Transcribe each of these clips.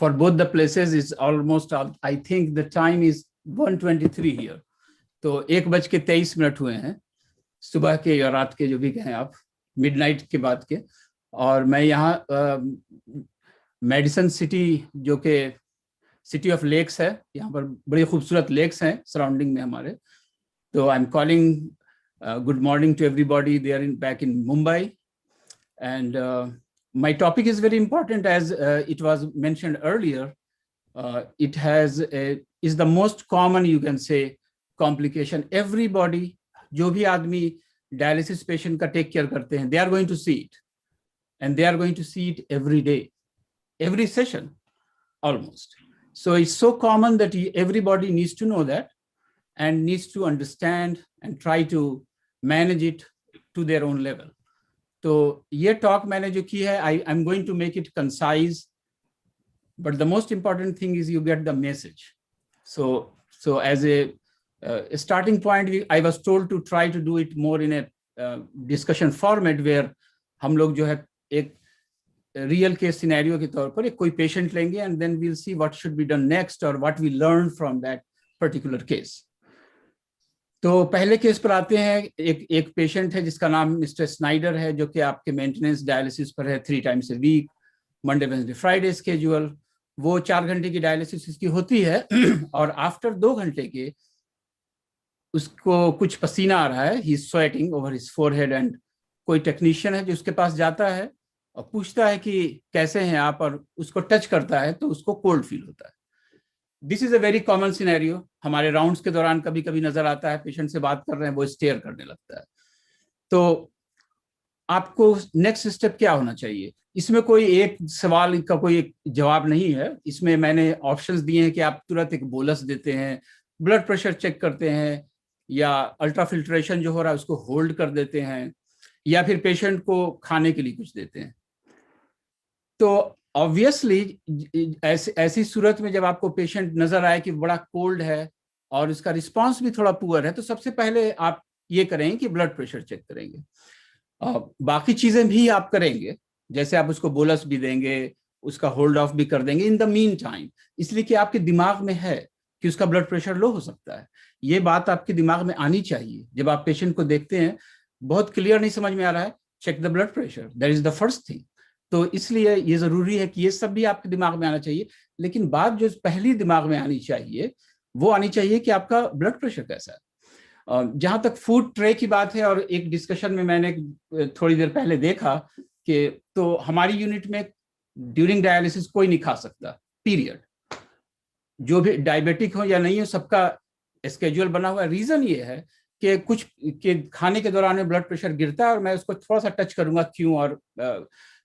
for both the places is almost, I think the time is 1:23 here. तो 1:23 हुए हैं सुबह के या रात के, जो भी कहें आप, मिडनाइट के बाद के। और मैं यहाँ मेडिसन सिटी, जो कि सिटी ऑफ लेक्स है, यहाँ पर बड़ी खूबसूरत लेक्स हैं सराउंडिंग में हमारे। तो I am calling good morning to everybody there in back in Mumbai. And my topic is very important, as it was mentioned earlier. It is the most common, you can say, complication. Everybody, जो भी आदमी dialysis patient का take care करते हैं, they are going to see it, and they are going to see it every day, every session, almost. So it's so common that everybody needs to know that and needs to understand and try to manage it to their own level. तो ये talk मैंने जो की है, I am going to make it concise, but the most important thing is you get the message. So as a starting point, I was told to try to do it more in a discussion format, where हम लोग जो है एक real case scenario के तौर पर एक कोई पेशेंट लेंगे and then we'll see what should be done next और what we learn from that particular case. तो पहले केस पर आते हैं. एक पेशेंट है जिसका नाम मिस्टर स्नाइडर है, जो कि आपके मेंटेनेंस डायलिसिस पर है 3 times a week, Monday Wednesday Friday schedule. वो 4 घंटे की डायलिसिस इसकी होती है और आफ्टर 2 घंटे के उसको कुछ पसीना आ रहा है, he is sweating over his forehead, and कोई टेक्नीशियन है जो उसके पास जाता है और पूछता है कि कैसे हैं आप, और उसको टच करता है तो उसको कोल्ड फील होता है. This is a very common scenario. हमारे राउंड्स के दौरान कभी कभी नजर आता है, पेशेंट से बात कर रहे हैं, वो स्टेयर करने लगता है. तो आपको नेक्स्ट स्टेप क्या होना चाहिए? इसमें कोई एक सवाल का कोई एक जवाब नहीं है. इसमें मैंने ऑप्शंस दिए हैं कि आप तुरंत एक बोलस देते हैं, ब्लड प्रेशर चेक करते हैं, या अल्ट्राफिल्ट्रेशन जो हो रहा है उसको होल्ड कर देते हैं, या फिर पेशेंट को खाने के लिए कुछ देते हैं. तो ऑब्वियसली ऐसी सूरत में जब आपको पेशेंट नजर आए कि बड़ा कोल्ड है और इसका रिस्पांस भी थोड़ा पुअर है, तो सबसे पहले आप ये करेंगे कि ब्लड प्रेशर चेक करेंगे. बाकी चीजें भी आप करेंगे, जैसे आप उसको बोलस भी देंगे, उसका होल्ड ऑफ भी कर देंगे इन द मीन टाइम, इसलिए कि आपके दिमाग में है कि उसका ब्लड प्रेशर लो हो सकता है. ये बात आपके दिमाग में आनी चाहिए. जब आप पेशेंट को देखते हैं, बहुत क्लियर नहीं समझ में आ रहा है, check the blood pressure, that is the first thing. तो इसलिए ये जरूरी है कि ये सब भी आपके दिमाग में आना चाहिए. लेकिन बात जो पहली दिमाग में आनी चाहिए वो आनी चाहिए कि आपका ब्लड प्रेशर कैसा है. जहां तक फूड ट्रे की बात है, और एक डिस्कशन में मैंने थोड़ी देर पहले देखा कि तो हमारी यूनिट में ड्यूरिंग डायलिसिस कोई नहीं खा सकता, पीरियड. जो भी डायबिटिक हो या नहीं हो, सबका स्केड्यूल बना हुआ है. रीजन ये है कि कुछ के खाने के दौरान में ब्लड प्रेशर गिरता है और मैं उसको थोड़ा सा टच करूंगा क्यों, और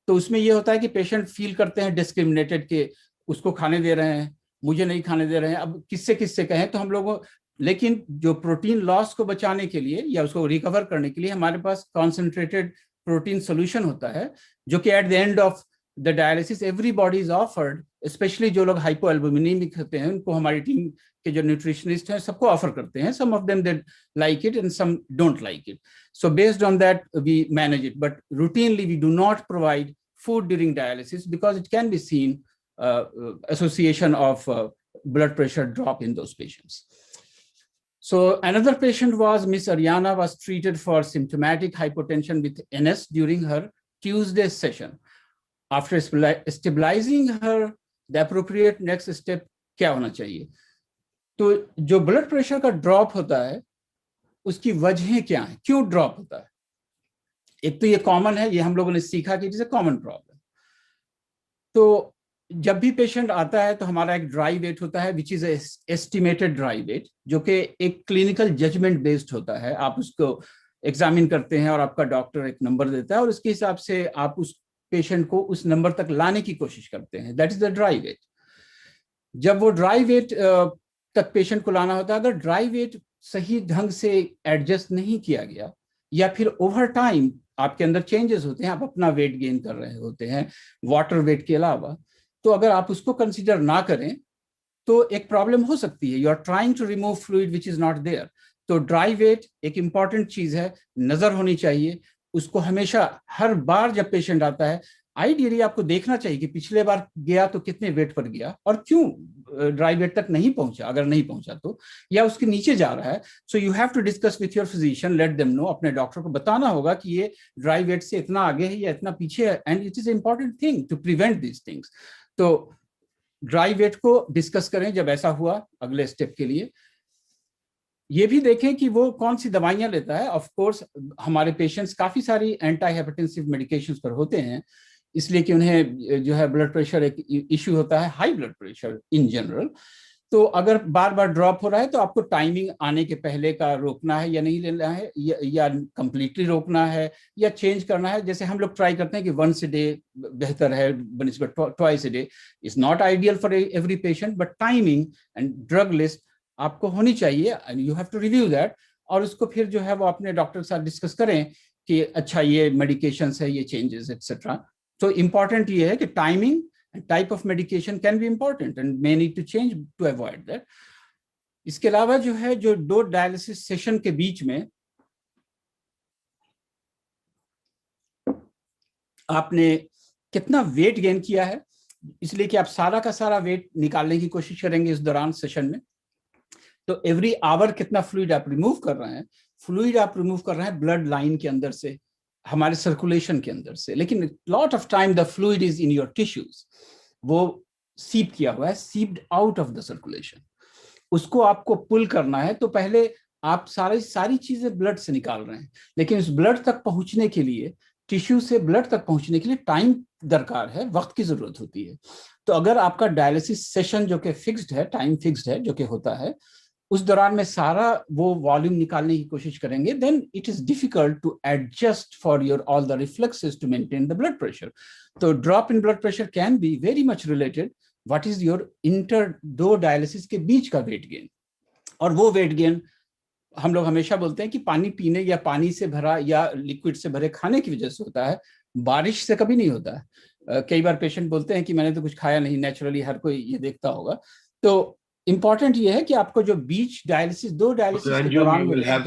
तो उसमें ये होता है कि पेशेंट फील करते हैं डिस्क्रिमिनेटेड, के उसको खाने दे रहे हैं, मुझे नहीं खाने दे रहे हैं. अब किससे किससे कहें, तो हम लोगों, लेकिन जो प्रोटीन लॉस को बचाने के लिए या उसको रिकवर करने के लिए हमारे पास कॉन्सेंट्रेटेड प्रोटीन सोल्यूशन होता है, जो कि at the end of the dialysis everybody is offered. Specially जो लोग हाइपोएल्बुमिनेमिक होते हैं, उनको हमारी टीम के जो न्यूट्रिशनिस्ट हैं सबको ऑफर करते हैं. Some of them they like it and some don't like it. So based on that, we manage it, but routinely we do not provide food during dialysis because it can be seen association of blood pressure drop in those patients. So another patient was Miss Ariana, was treated for symptomatic hypotension with NS during her Tuesday session. After stabilizing her, the appropriate next step क्या होना चाहिए? तो जो blood pressure का drop होता है उसकी वजहें क्या हैं, क्यों ड्रॉप होता है? एक तो ये कॉमन है, ये हम लोगों ने सीखा कि इसे कॉमन प्रॉब्लम. तो जब भी पेशेंट आता है तो हमारा एक ड्राई वेट होता है, which is estimated dry weight, जो कि एक क्लिनिकल जजमेंट बेस्ड होता है. आप उसको एग्जामिन करते हैं और आपका डॉक्टर एक नंबर देता है और उसके हिसाब से आप उस पेशेंट को उस नंबर तक लाने की कोशिश करते हैं. That is the dry weight. जब वो ड्राई वेट तक पेशेंट को लाना होता है, अगर ड्राई वेट सही ढंग से एडजस्ट नहीं किया गया, या फिर ओवर टाइम आपके अंदर चेंजेस होते हैं, आप अपना वेट गेन कर रहे होते हैं वाटर वेट के अलावा, तो अगर आप उसको कंसीडर ना करें तो एक प्रॉब्लम हो सकती है. You are trying to remove fluid which is not there. तो ड्राई वेट एक इंपॉर्टेंट चीज है, नजर होनी चाहिए उसको हमेशा. हर बार जब पेशेंट आता है आइडियली आपको देखना चाहिए कि पिछले बार गया तो कितने वेट पर गया और क्यों ड्राई वेट तक नहीं पहुंचा, अगर नहीं पहुंचा तो, या उसके नीचे जा रहा है। So you have to discuss with your physician, let them know, अपने डॉक्टर को बताना होगा कि ये ड्राई वेट से इतना आगे है या इतना पीछे है, and it is important thing to prevent these things. तो ड्राई वेट को डिस्कस करें जब ऐसा हुआ अगले स्टेप के लिए। ये भी देखें कि वो कौन सी दवाइयां लेता है। ऑफ कोर्स हमारे पेशेंट्स काफी सारी एंटी हाइपरटेंसिव मेडिकेशंस पर होते हैं, इसलिए कि उन्हें जो है ब्लड प्रेशर एक इश्यू होता है, high blood pressure in general. तो अगर बार बार ड्रॉप हो रहा है तो आपको टाइमिंग आने के पहले का रोकना है या नहीं लेना है, या कंप्लीटली रोकना है या चेंज करना है। जैसे हम लोग ट्राई करते हैं कि वंस ए डे बेहतर है बनिस्बत twice a day. It's not ideal for every patient, but timing and drug list आपको होनी चाहिए, and you have to review that. और उसको फिर जो है वो अपने डॉक्टर के साथ डिस्कस करें कि अच्छा ये मेडिकेशंस है, ये चेंजेस एक्सेट्रा। तो इम्पॉर्टेंट ये है कि timing and type of medication can be important and may need to change to avoid that. इसके अलावा जो है, जो 2 डायलिसिस सेशन के बीच में आपने कितना वेट गेन किया है, इसलिए कि आप सारा का सारा वेट निकालने की कोशिश करेंगे इस दौरान सेशन में। तो एवरी आवर कितना फ्लूइड आप रिमूव कर रहे हैं। फ्लूइड आप रिमूव कर रहे हैं ब्लड लाइन के अंदर से, हमारे सर्कुलेशन के अंदर से, लेकिन lot of time the fluid is in your tissues, वो सीप किया हुआ है, सीप्ड आउट ऑफ द सर्कुलेशन। उसको आपको पुल करना है। तो पहले आप सारी चीजें ब्लड से निकाल रहे हैं, लेकिन उस ब्लड तक पहुंचने के लिए, टिश्यू से ब्लड तक पहुंचने के लिए टाइम दरकार है, वक्त की जरूरत होती है। तो अगर आपका डायलिसिस सेशन जो कि फिक्स्ड है, टाइम फिक्स्ड है, जो कि होता है, उस दौरान में सारा वो वॉल्यूम निकालने की कोशिश करेंगे, then it is difficult to adjust for your all the reflexes to maintain the blood pressure. तो drop in blood pressure can be very much related what is your inter 2 dialysis के बीच का weight gain. और वो weight gain हम लोग हमेशा बोलते हैं कि पानी पीने या पानी से भरा या लिक्विड से भरे खाने की वजह से होता है, बारिश से कभी नहीं होता है। कई बार पेशेंट बोलते हैं कि मैंने तो कुछ खाया नहीं, नेचुरली हर कोई ये देखता होगा। तो इंपॉर्टेंट ये है कि आपको जो बीच डायलिसिस, 2 डायलिसिस के दौरान हो रहा है,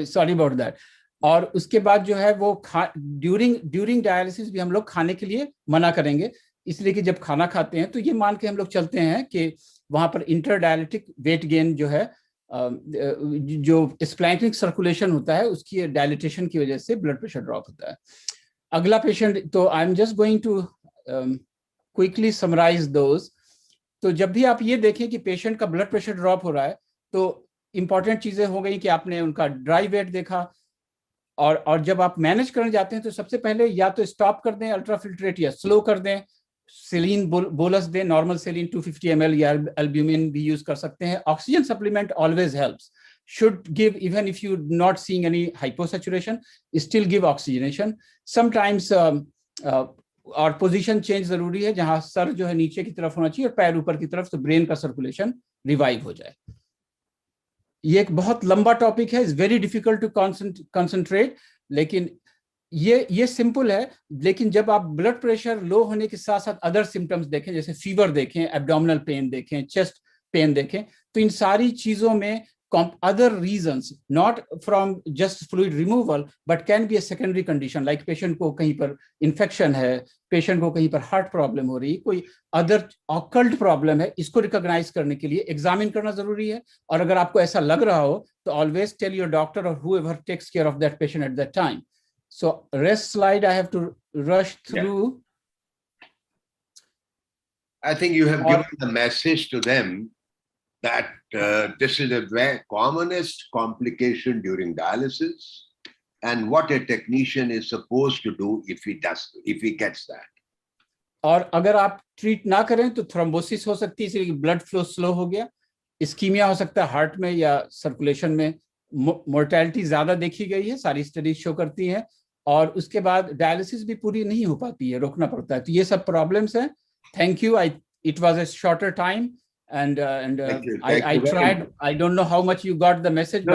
सॉरी अबाउट दैट। और उसके बाद जो है वो ड्यूरिंग डायलिसिस भी हम लोग खाने के लिए मना करेंगे, इसलिए कि जब खाना खाते हैं तो ये मान के हम लोग चलते हैं कि वहां पर इंटरडायलिटिक वेट गेन जो है, जो स्प्लैंक्निक सर्कुलेशन होता है उसकी डायलिटेशन की वजह से ब्लड प्रेशर ड्रॉप होता है। अगला पेशेंट, तो I am just going to quickly summarise those. तो जब भी आप ये देखें कि पेशेंट का ब्लड प्रेशर ड्रॉप हो रहा है, तो इंपॉर्टेंट चीजें हो गई कि आपने उनका ड्राई वेट देखा, और जब आप मैनेज करने जाते हैं तो सबसे पहले या तो स्टॉप कर दें अल्ट्राफिल्ट्रेट, या स्लो कर दें, सेलिन बोलस दें, नॉर्मल सेलिन 250 ml, या एल्ब्यूमिन भी यूज कर सकते हैं। Oxygen supplement always helps, should give even if you not seeing any hyposaturation, still give oxygenation sometimes। और पोजीशन चेंज जरूरी है, जहां सर जो है नीचे की तरफ होना चाहिए और पैर ऊपर की तरफ, तो ब्रेन का सर्कुलेशन रिवाइव हो जाए। ये एक बहुत लंबा टॉपिक है, is very difficult to concentrate, लेकिन ये सिंपल है। लेकिन जब आप ब्लड प्रेशर लो होने के साथ साथ अदर सिम्टम्स देखें, जैसे फीवर देखें, एब्डोमिनल पेन देखें, चेस्ट पेन देखें, तो इन सारी चीजों में other reasons, not from just fluid removal, but can be a secondary condition, like patient को कहीं पर infection है, patient को कहीं पर heart problem हो रही, कोई other occult problem है, इसको recognize करने के लिए examine करना जरूरी है। और अगर आपको ऐसा लग रहा हो तो always tell your doctor or whoever takes care of that patient at that time. So rest slide I have to rush through. Yeah. I think you have given the message to them that this is the very commonest complication during dialysis, and what a technician is supposed to do if he gets that. और अगर आप treat ना करें तो thrombosis हो सकती है, इसलिए ब्लड फ्लो स्लो हो गया, इस्कीमिया हो सकता है हार्ट में या सर्कुलेशन में, मोर्टेलिटी ज्यादा देखी गई है, सारी स्टडीज शो करती हैं। और उसके बाद डायलिसिस भी पूरी नहीं हो पाती है, रोकना पड़ता है। तो ये सब प्रॉब्लम्स हैं। Thank you. It was a shorter time, and I tried. I don't know how much you got the message, but